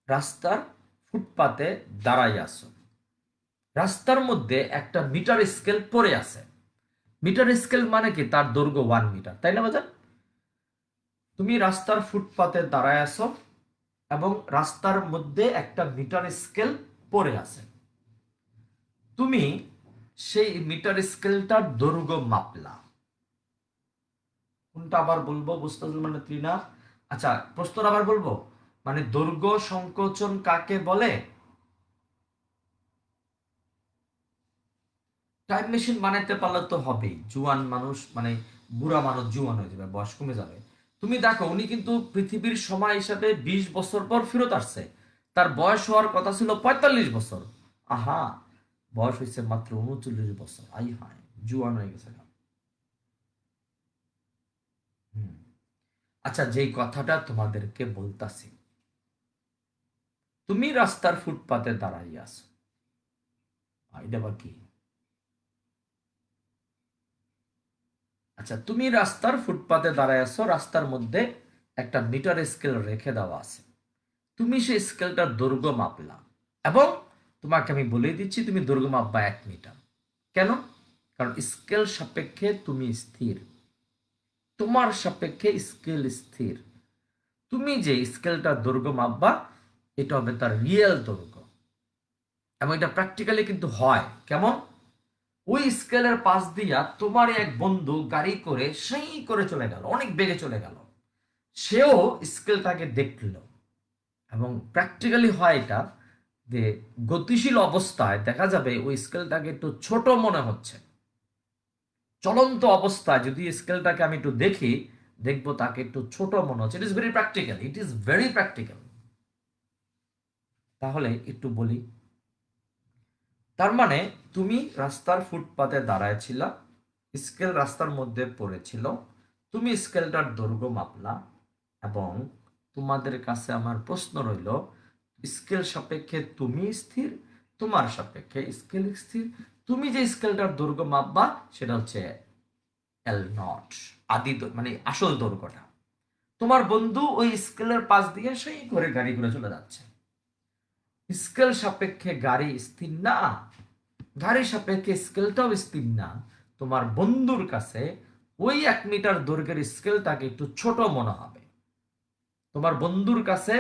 রাস্তার ফুটপাতে দাঁড়াই আছো, রাস্তার মধ্যে একটা মিটার স্কেল পড়ে আছে। মিটার স্কেল মানে কি? তার দৈর্ঘ্য 1 মিটার, তাই না বাজান? তুমি রাস্তার ফুটপাতে দাঁড়ায় আছো এবং রাস্তার মধ্যে একটা মিটার স্কেল পড়ে আছে। তুমি সেই মিটার স্কেলটার দৈর্ঘ্য মাপলা। কোনটা আবার বলবো বুঝতেছো মানে ত্রিনা? আচ্ছা, প্রশ্নটা আবার বলবো, মানে দৈর্ঘ্য সংকোচন কাকে বলে? টাইম মেশিন বানাইতে পারলে তো হবেই, জুয়ান মানুষ মানে বুড়া মানুষ জুয়ান হয়ে যাবে, বয়স কমে যাবে। তুমি দেখো, উনি কিন্তু পৃথিবীর সময় হিসাবে 20 বছর পর ফেরত আসছে। তার বয়স হওয়ার কথা ছিল 45 বছর। আহা, বয়স হয়েছে মাত্র 39 বছর। আই হায়, জুয়ান হয়ে গেছে। আচ্ছা, যেই কথাটা তোমাদেরকে বলতাছি, তুমি রাস্তার ফুটপাতে দাঁড়াইয়া আছো, এটা আবার কি? আচ্ছা, তুমি রাস্তার ফুটপাতে দাঁড়ায় আছো, রাস্তার মধ্যে একটা মিটার স্কেল রেখে দেওয়া আছে। তুমি সেই স্কেলটার দৈর্ঘ্য মাপলা এবং তোমাকে আমি বলে দিচ্ছি তুমি দৈর্ঘ্য মাপবা 1 মিটার। কেন? কারণ স্কেল সাপেক্ষে তুমি স্থির, তোমার সাপেক্ষে স্কেল স্থির। তুমি যে স্কেলটার দৈর্ঘ্য মাপবা এটা হবে তার রিয়েল দৈর্ঘ্য, এবং এটা প্র্যাকটিক্যালি কিন্তু হয়। কেমন? ওই স্কেলের পাশ দিয়া তোমার এক বন্ধু গাড়ি করে সেই করে চলে গেল, অনেক বেগে চলে গেল, সেও স্কেলটাকে দেখলো। এবং প্র্যাকটিক্যালি হয় এটা যে গতিশীল অবস্থায় দেখা যাবে ওই স্কেলটাকে একটু ছোট মনে হচ্ছে। চলন্ত অবস্থায় যদি স্কেলটাকে আমি একটু দেখি, দেখবো তাকে একটু ছোট মনে হচ্ছে। It is very practical, it is very practical. তাহলে একটু বলি, তার মানে তুমি রাস্তার ফুটপাতে দাঁড়ায় ছিল, স্কেল রাস্তার মধ্যে পড়েছিল, তুমি স্কেলটার দৈর্ঘ্য মাপলা, এবং তোমাদের কাছে আমার প্রশ্ন রইল, স্কেল সাপেক্ষে তুমি স্থির, তোমার সাপেক্ষে স্কেল স্থির। তুমি যে স্কেলটার দৈর্ঘ্য মাপবা সেটা হচ্ছে L0, আদি মানে আসল দৈর্ঘ্যটা। তোমার বন্ধু ওই স্কেলের পাশ দিয়ে সেই করে গাড়ি করে চলে যাচ্ছে। স্কেল সাপেক্ষে গাড়ি স্থির না, গাড়ির সাপেক্ষে স্কেলটাও স্থির না। তোমার বন্ধুর কাছে ওই 1 মিটার দৈর্ঘ্যের স্কেলটাকে একটু ছোট মনে হবে। তোমার বন্ধুর কাছে,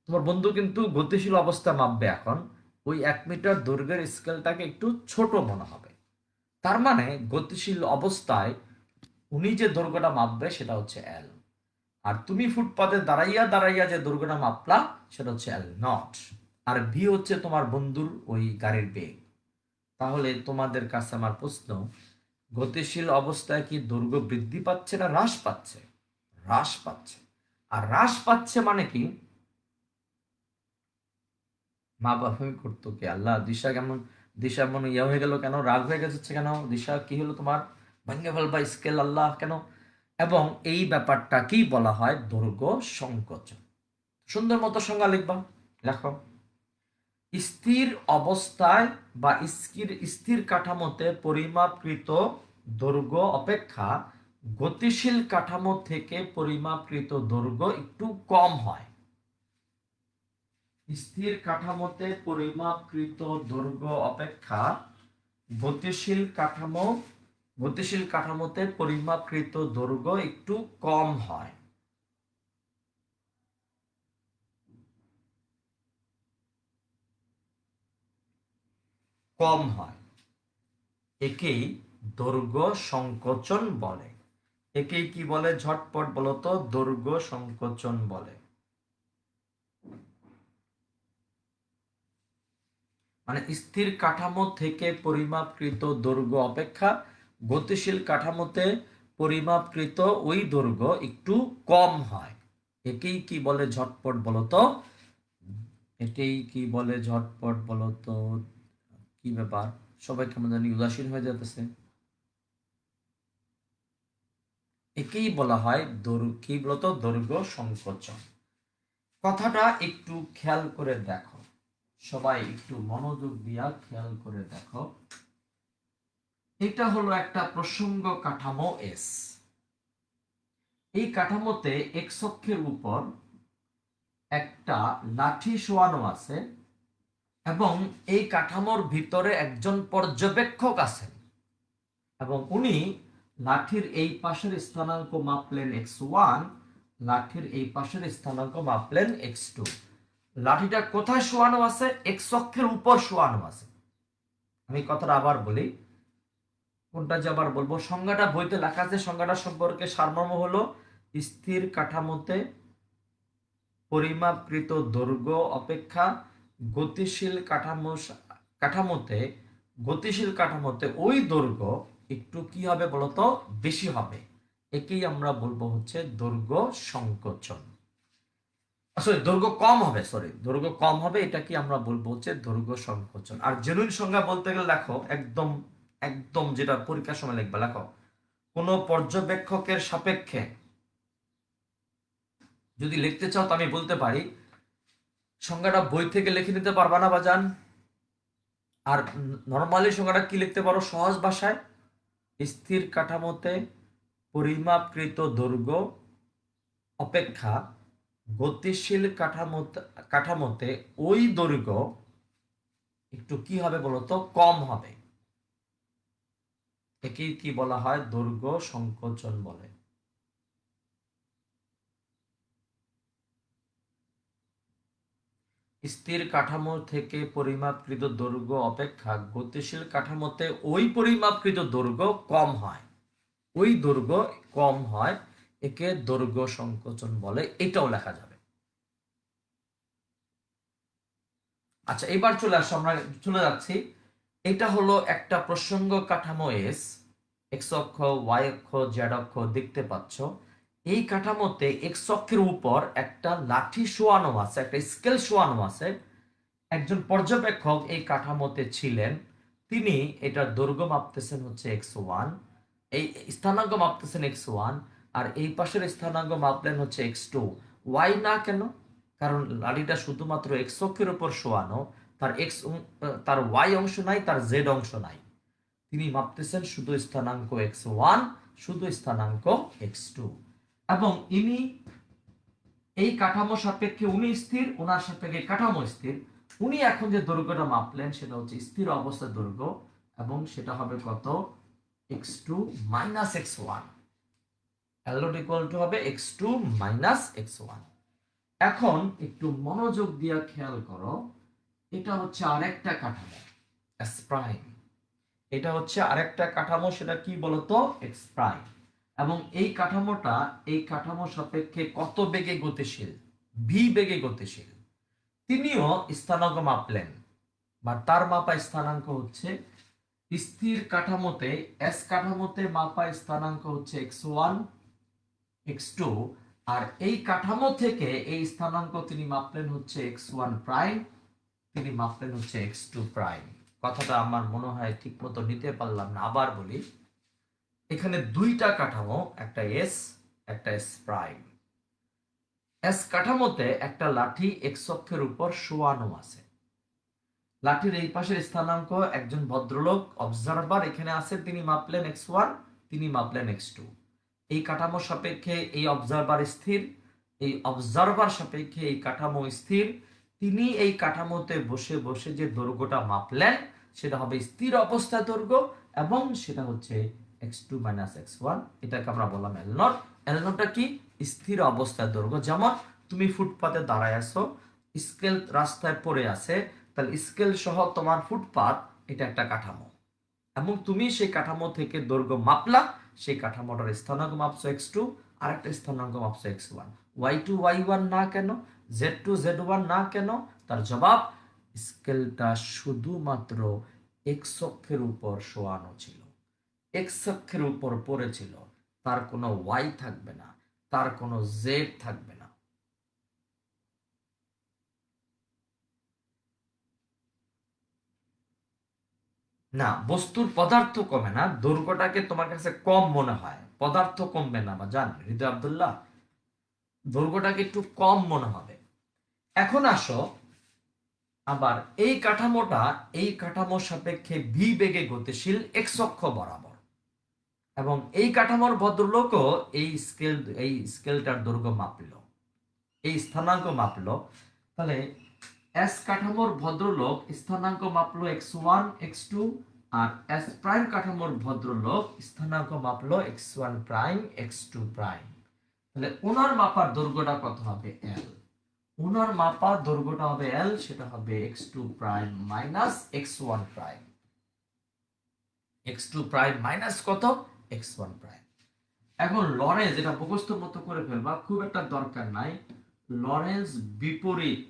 তোমার বন্ধু কিন্তু গতিশীল অবস্থা মাপবে, এখন ওই 1 মিটার দৈর্ঘ্যের স্কেলটাকে একটু ছোট মনে হবে। তার মানে গতিশীল অবস্থায় উনি যে দৈর্ঘ্যটা মাপবে সেটা হচ্ছে L, আর তুমি ফুটপাতে দাঁড়াইয়া দাঁড়াইয়া যে দৈর্ঘ্যটা মাপলা সেটা হচ্ছে L0। আর ভি হচ্ছে তোমার বন্ধুর ওই গাড়ির বেগ। তাহলে তোমাদের কাছে আমার প্রশ্ন, গতিশীল অবস্থায় কি দৈর্ঘ্য বৃদ্ধি পাচ্ছে না হ্রাস পাচ্ছে? হ্রাস পাচ্ছে। আর হ্রাস পাচ্ছে মানে কি? মা বাবা করতো কি? আল্লাহ, দিশা কেমন, দিশা এমন ইয়া হয়ে গেল কেন, রাগ হয়ে গেছে কেন, দিশা কি হলো তোমার, ভেঙে ফেলবা স্কেল আল্লাহ কেন? এবং এই ব্যাপারটাকেই বলা হয় দৈর্ঘ্য সংকোচন। সুন্দর মতো সংজ্ঞা লিখবা, লেখো। স্থির অবস্থায় বা স্থির স্থির কাঠামোতে পরিমাপকৃত দৈর্ঘ্য অপেক্ষা গতিশীল কাঠামো থেকে পরিমাপকৃত দৈর্ঘ্য একটু কম হয়। স্থির কাঠামোতে পরিমাপকৃত দৈর্ঘ্য অপেক্ষা গতিশীল কাঠামোতে পরিমাপকৃত দৈর্ঘ্য একটু কম হয়। কম হয়, একেই দৈর্ঘ্য সংকোচন বলে। একেই কি বলে ঝটপট বলতো? দৈর্ঘ্য সংকোচন বলে। মানে স্থির কাঠামো থেকে পরিমাপকৃত দৈর্ঘ্য অপেক্ষা গতিশীল কাঠামোতে পরিমাপকৃত ওই দৈর্ঘ্য একটু কম হয়। একেই কি বলে ঝটপট বলতো? এটাই কি বলে ঝটপট বলতো? কি ব্যাপার, সবাই কেমন জানি উদাসীন হয়ে যেতেছে। একেই বলা হয় কি বলতো? দৈর্ঘ্য সংকোচন। কথাটা একটু খেয়াল করে দেখো, সবাই একটু মনোযোগ দিয়া খেয়াল করে দেখো। এটা হলো একটা প্রসঙ্গ কাঠামো এস। এই কাঠামোতে এক্স অক্ষের উপর একটা লাঠি শোয়ানো আছে এবং এই কাঠামোর ভিতরে একজন পর্যবেক্ষক আছেন এবং উনি লাঠির এই পাশের স্থানাঙ্ক মাপলেন x1, লাঠির এই পাশের স্থানাঙ্ক মাপলেন x2। লাঠিটা কোথায় শোয়ানো আছে? এক্স অক্ষের উপর শোয়ানো আছে। আমি কথাটা আবার বলি, কোনটা যে আবার বলবো, সংজ্ঞাটা বইতে লেখা আছে। সংজ্ঞাটা সম্পর্কে সারমর্ম হলো স্থির কাঠামোতে পরিমাপকৃত দৈর্ঘ্য অপেক্ষা গতিশীল কাঠামোতে গতিশীল কাঠামোতে ওই দৈর্ঘ্য একটু কি হবে বলতো? বেশি হবে। একেই আমরা বলবো হচ্ছে দৈর্ঘ্য সংকোচন। সরি, দৈর্ঘ্য কম হবে, সরি দৈর্ঘ্য কম হবে, এটা কি আমরা বলবো হচ্ছে দৈর্ঘ্য সংকোচন। আর জেনুইন সংজ্ঞা বলতে গেলে লেখো, একদম একদম যেটা পরীক্ষার সময় লিখবা, লেখো কোন পর্যবেক্ষকের সাপেক্ষে। যদি লিখতে চাও তো আমি বলতে পারি, সংজ্ঞাটা বই থেকে লিখে নিতে পারবা না বাজান? আর নর্মালি সংজ্ঞাটা কি লিখতে পারো সহজ ভাষায়? স্থির কাঠামোতে পরিমাপকৃত দৈর্ঘ্য অপেক্ষা গতিশীল কাঠামোতে ওই দৈর্ঘ্য একটু কি হবে বলতো? কম হবে। একেই কি বলা হয়? দৈর্ঘ্য সংকোচন বলে। স্থির কাঠামো থেকে পরিমাপকৃত দৈর্ঘ্য অপেক্ষা গতিশীল কাঠামোতে ওই পরিমাপকৃত দৈর্ঘ্য কম হয়। ওই দৈর্ঘ্য কম হয়, একে দৈর্ঘ্য সংকোচন বলে। এটাও লেখা যাবে। আচ্ছা, এবার চলে আসো, আমরা চলে যাচ্ছি। এটা হলো একটা প্রসঙ্গ কাঠামো এস। এক্স অক্ষ, ওয়াই অক্ষ, জেড অক্ষ দেখতে পাচ্ছ। এই কাঠামোতে এক্স অক্ষের উপর একটা লাঠি শোয়ানো আছে, একটা স্কেল শোয়ানো আছে। একজন পর্যবেক্ষক এই কাঠামোতে ছিলেন। তিনি এটার দৈর্ঘ্য মাপতেছেন হচ্ছে x1, এই স্থানাঙ্ক মাপতেছেন x1, আর এই পাশের স্থানাঙ্ক মাপলেন হচ্ছে x2। ওয়াই না কেন? কারণ লাঠিটা শুধুমাত্র এক্স অক্ষের উপর শোয়ানো, তার ওয়াই অংশ নাই, তার জেড অংশ নাই। তিনি মাপতেছেন শুধু স্থানাঙ্ক x1, শুধু স্থানাঙ্ক x2। এবং ইনি এই কাঠামো সাপেক্ষে উনি স্থির, ওনার সাপেক্ষে কাঠামো স্থির। উনি এখন যে দৈর্ঘ্যটা মাপলেন সেটা হচ্ছে স্থির অবস্থার দৈর্ঘ্য, এবং সেটা হবে কত? x2 minus x1। L dot equal to হবে x2 মাইনাস x1। এখন একটু মনোযোগ দিয়ে খেয়াল করো, এটা হচ্ছে আরেকটা কাঠামো S প্রাইম। এটা হচ্ছে আরেকটা কাঠামো, সেটা কি বলতো? x prime. এবং এই কাঠামো সাপেক্ষে কত বেগে গতিশীল? v বেগে গতিশীল। তিনিও স্থানাঙ্ক মাপলেন, বা তার মাপা স্থানাঙ্ক হচ্ছে স্থির কাঠামোতে, এস কাঠামোতে মাপা স্থানাঙ্ক হচ্ছে x1 x2, আর এই কাঠামো থেকে এই স্থানাঙ্ক তিনি মাপলেন হচ্ছে x1 প্রাইম, তিনি মাপলেন হচ্ছে x2 প্রাইম। কথাটা আমার মনে হয় ঠিক মতো নিতে পারলাম না, আবার বলি। এখানে দুইটা কাঠামো, একটা এস, একটা এস প্রাইম। এস কাঠামোতে একটা লাঠি এক্স অক্ষের উপর শোয়ানো আছে। লাঠির এই পাশের স্থানাঙ্ক একজন ভদ্রলোক অবজারভার এখানে আছে, তিনি মাপলেন x1, তিনি মাপলেন x2। এই কাঠামো সাপেক্ষে এই অবজারভার স্থির, এই অবজারভার সাপেক্ষে এই কাঠামো স্থির। তিনি এই কাঠামোতে বসে বসে যে দৈর্ঘ্যটা মাপলেন সেটা হবে স্থির অবস্থায় দৈর্ঘ্য, এবং সেটা হচ্ছে x2 - x1। এটাকে আমরা বললাম এল নট। এল নটটা কি? স্থির অবস্থায় দৈর্ঘ্য। যেমন তুমি ফুটপাতে দাঁড়ায় আছো, স্কেল রাস্তায় পড়ে আছে, তাহলে স্কেল সহ তোমার ফুটপাত এটা একটা কাঠামো, এবং তুমি সেই কাঠামো থেকে দৈর্ঘ্য মাপলা, সেই কাঠামোটার স্থানাঙ্ক মাপছো x2, আর একটা স্থানাঙ্ক মাপছো x1। y2 y1 না কেন, z2 z1 না কেন? তার জবাব, স্কেলটা শুধুমাত্র x অক্ষের উপর শোয়ানো ছিল, x অক্ষের উপর পড়েছিল, তার কোনো y থাকবে না, তার কোনো z থাকবে না। না, বস্তুর পদার্থ কমে না, দৈর্ঘ্যটাকে তোমার কাছে কম মনে হয়, পদার্থ কমবে না, বা জান হৃদয় আব্দুল্লাহ, দৈর্ঘ্যটাকে একটু কম মনে হবে। এখন আসো, আবার এই কাঠামোটা, এই কাঠামোর সাপেক্ষে ভি বেগে গতিশীল এক্স অক্ষ বরাবর, এবং এই কাঠামোর ভদ্রলোকও এই স্কেলটার দৈর্ঘ্য মাপল, এই স্থানাঙ্ক মাপল। তাহলে এস কাঠামোর ভদ্রলোক স্থানাঙ্ক মাপলো x1 x2, আর এস প্রাইম কাঠামোর ভদ্রলোক স্থানাঙ্ক মাপলো x1 প্রাইম x2 প্রাইম। তাহলে ওনার মাপার দৈর্ঘ্যটা কত হবে? l। ওনার মাপা দৈর্ঘ্যটা হবে l, সেটা হবে x2 prime minus x1 prime. x2 prime minus কত? x1 prime. এখন লরেন্স, এটা মুখস্থ মতো করে ফেলবা, খুব একটা দরকার নাই। লরেন্স বিপরীত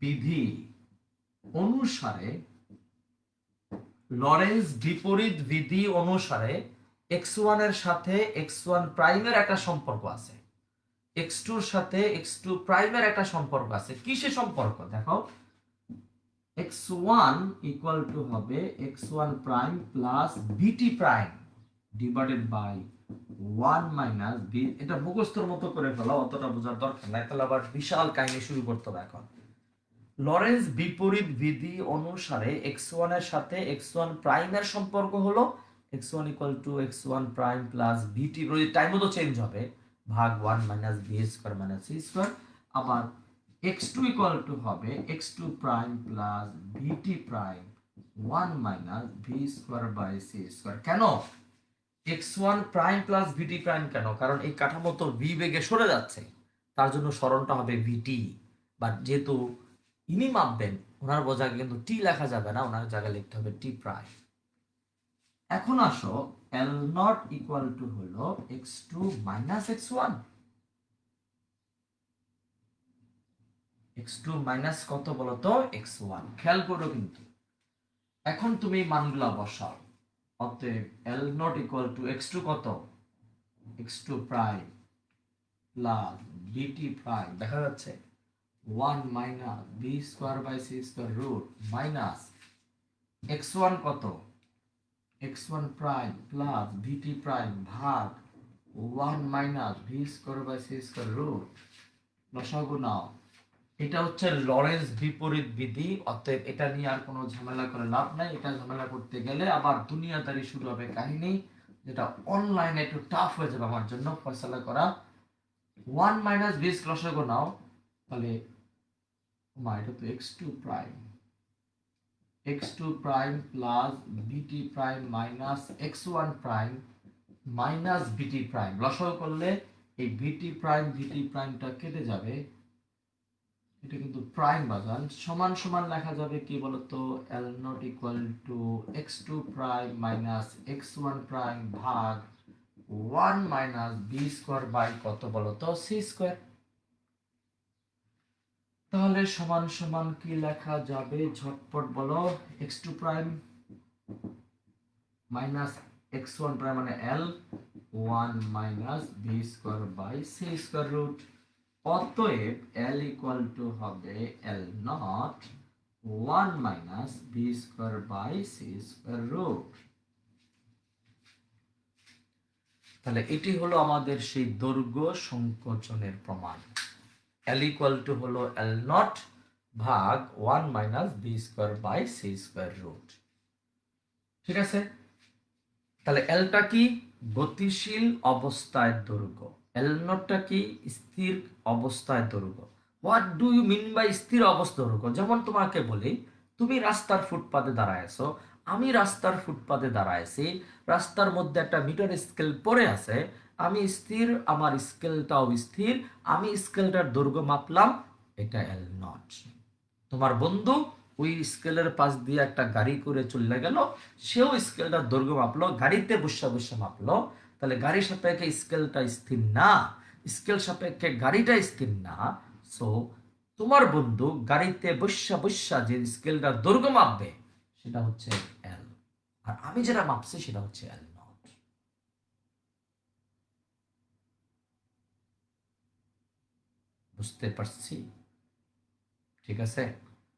বিধি অনুসারে, লরেন্স বিপরীত বিধি অনুসারে x1 এর সাথে x1 প্রাইমের একটা সম্পর্ক আছে, x2 এর সাথে x2 প্রাইমের একটা সম্পর্ক আছে। কিসের সম্পর্ক? দেখো, x1 ইকুয়াল টু হবে x1 প্রাইম প্লাস বিটি prime divided by 1 minus B. এটা মুখস্থর মতো করে ফেলা, অতটা বোঝার দরকার নাই, তাহলে আবার বিশাল কাহিনী শুরু করতে হবে। এখন লরেন্স বিপরীত বিধি অনুসারে x1 এর সাথে x1 প্রাইমের সম্পর্ক হলো x1 equal to x1 prime plus vt, time তো চেঞ্জ হবে, ভাগ 1 minus B square minus c square. আবার x2 ইকুয়াল টু হবে x2 প্রাইম প্লাস বিটি prime 1 minus B square by c square. কেন x1 প্রাইম প্লাস বিটি prime? কেন? কারণ এই কাঠামো তো v বেগে সরে যাচ্ছে, তার জন্য সরণটা হবে ভিটি। বাট যেহেতু ইনি মাপবেন, ওনার বোঝায় কিন্তু টি লেখা যাবে না, ওনার জায়গায় লিখতে হবে টি প্রাইম। এখন আসো, এল নট ইকুয়াল টু হলো x2 minus x1। x2 minus কত বলতো? x1। খেয়াল করো কিন্তু, এখন তুমি মানগুলা বসাও। অতএব এল নট ইকুয়াল টু x2 কত? x2 প্রাইম প্লাস বিটি প্রাইম, দেখা যাচ্ছে 1 minus B square by c square root minus x1 কত? x1 prime plus vt prime ভাগ 1 minus v square by c square root. লসাগু নাও। এটা হচ্ছে লরেন্স বিপরীত বিধি, অতএব এটা নিয়ে আর কোনো ঝামেলা করে লাভ নাই। এটা ঝামেলা করতে গেলে আবার দুনিয়াদারি শুরু হবে কাহিনী, যেটা অনলাইনে একটু টাফ হয়ে যাবে আমার জন্য ফয়সালা করা। 1 মাইনাস বি লসাগু নাও, তাহলে এটা তো x2 prime, x2 prime plus বিটি prime minus x1 prime minus vt prime. লসাগু করলে এই বিটি প্রাইমটা কেটে যাবে, এটা কিন্তু প্রাইম বাজান, সমান সমান লেখা যাবে কি বলতো? L naught equal to x2 prime minus x1 prime ভাগ 1 মাইনাস বি স্কয়ার বাই কত বলতো? C square. তাহলে সমান সমান কি লেখা যাবে ঝটপট বলো। x2 prime minus x1 prime মানে l 1 minus b square by c square root. অতএব l ইকুয়াল টু হবে l naught 1 minus b square by c square root. তাহলে এটি হলো আমাদের সেই দৈর্ঘ্য সংকোচনের প্রমাণ। l ইকুয়াল টু হলো l নট ভাগ 1 minus b square by c square root. ঠিক আছে, তাহলে এলটা কি গতিশীল অবস্থায় দৈর্ঘ্য, এল নটটা কি স্থির অবস্থায় দৈর্ঘ্য। What do you mean by স্থির অবস্থা দৈর্ঘ্য? যেমন তোমাকে বলি, তুমি রাস্তার ফুটপাতে দাঁড়ায় আছো, আমি রাস্তার ফুটপাতে দাঁড়ায় আছি, রাস্তার মধ্যে একটা মিটার স্কেল পড়ে আছে, আমি স্থির, আমার স্কেলটাও স্থির, আমি স্কেলটার দৈর্ঘ্য মাপলাম, এটা এল নট। তোমার বন্ধু ওই স্কেলের পাশ দিয়ে একটা গাড়ি করে চলে গেল, সেও স্কেলটার দৈর্ঘ্য মাপলো, গাড়িতে বসে বসে মাপলো, তাহলে গাড়ির সাপেক্ষে স্কেলটা স্থির না, স্কেল সাপেক্ষে গাড়িটা স্থির না। সো তোমার বন্ধু গাড়িতে বসা বসা যে স্কেলটার দৈর্ঘ্য মাপবে সেটা হচ্ছে এল, আর আমি যেটা মাপছি সেটা হচ্ছে এল নট। বুঝতে পারছি? ঠিক আছে,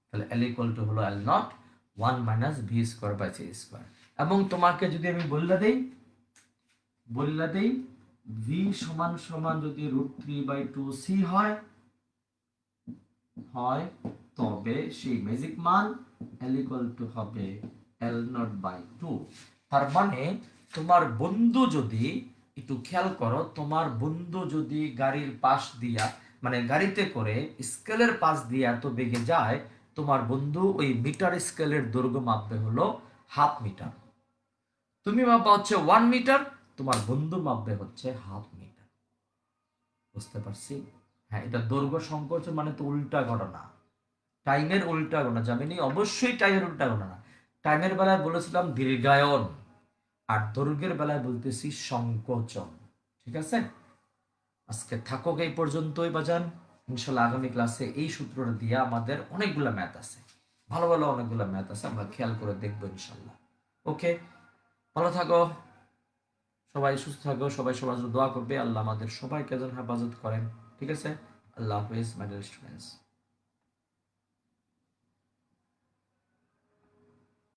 তাহলে এল ইকুয়াল টু হলো l naught 1 minus v square by C square. এবং তোমাকে যদি আমি বললা দেই ভি সমান সমান যদি √3/2 সি হয় তবে সেই ম্যাজিক মান এল ইকুয়াল টু হবে এল নট বাই 2। তার মানে তোমার বন্ধু যদি, একটু খেয়াল করো, তোমার বন্ধু যদি গাড়ির পাশ দিয়া মানে গাড়িতে করে স্কেলের পাশ দিয়ে এত বেগে যায়, তোমার বন্ধু ওই মিটার স্কেলের দৈর্ঘ্য মাপবে হলো হাফ মিটার। তুমি মাপবা হচ্ছে 1 মিটার, তোমার বন্ধু মাপবে হচ্ছে হাফ মিটার। বুঝতে পারছি? হ্যাঁ, এটা দৈর্ঘ্য সংকোচন মানে তো উল্টা ঘটনা, টাইমের উল্টা ঘটনা। জামিনি অবশ্যই টাইমের উল্টা ঘটনা। টাইমের বেলায় বলেছিলাম দীর্ঘায়ন, আর দৈর্ঘ্যের বেলায় বলতেছি সংকোচন। ঠিক আছে, আজকে থাকুক এই পর্যন্তই বাজান। ইনশাল্লাহ আগামী ক্লাসে এই সূত্রটা দিয়ে আমাদের অনেকগুলো ম্যাথ আছে, ভালো ভালো অনেকগুলো ম্যাথ আছে, আমরা খেয়াল করে দেখবো ইনশাল্লাহ। ওকে, ভালো থাকো, সবাই সুস্থ থাকো, সবাই সবার জন্য দোয়া করবে, আল্লাহ আমাদের সবাইকে যেন হেফাজত করেন। ঠিক আছে, আল্লাহ হাফেজ মাই ডিয়ার স্টুডেন্টস।